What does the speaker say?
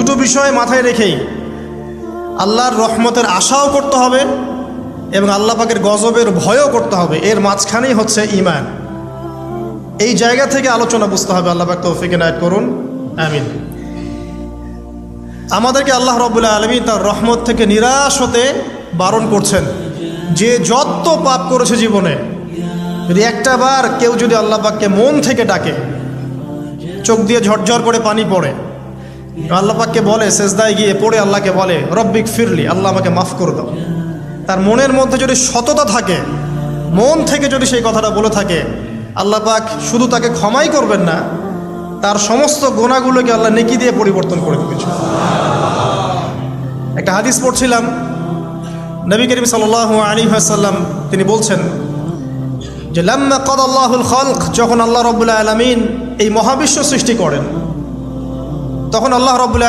দুটো বিষয় মাথায় রেখেই আল্লাহর রহমতের আশাও করতে হবে এবং আল্লাহ পাকের গজবের ভয়ও করতে হবে। এর মাঝখানেই হচ্ছে ঈমান। এই জায়গা থেকে আলোচনা বুঝতে হবে। আল্লাহ পাক তৌফিক এনায়েত করুন, আমিন। আমাদেরকে আল্লাহ রাব্বুল আলামিন তার রহমত থেকে নিরাশ হতে বারণ করছেন। যে যত পাপ করেছে জীবনে, যদি একটা বার কেউ যদি আল্লাহ পাককে মন থেকে ডাকে, চোখ দিয়ে ঝরঝর করে পানি পড়ে, আল্লাহ পাককে বলে, সেজদায় গিয়ে পড়ে আল্লাহকে বলে রব্বিক ফিরলি, আল্লাহ আমাকে মাফ করে দাও, তার মনের মধ্যে যদি সততা থাকে, মন থেকে যদি সেই কথাটা বলে থাকে, আল্লাহ পাক শুধু তাকে ক্ষমাই করবেন না, তার সমস্ত গুনাহগুলোকে আল্লাহ নেকি দিয়ে পরিবর্তন করে দেবেন। একটা হাদিস পড়ছিলাম, নবী করিম সাল্লাল্লাহু আলাইহি ওয়াসাল্লাম তিনি বলছেন যে লাম্মা কাদাল্লাহুল খালক, যখন আল্লাহ রাব্বুল আলামিন এই মহাবিশ্ব সৃষ্টি করেন, তখন আল্লাহ রাব্বুল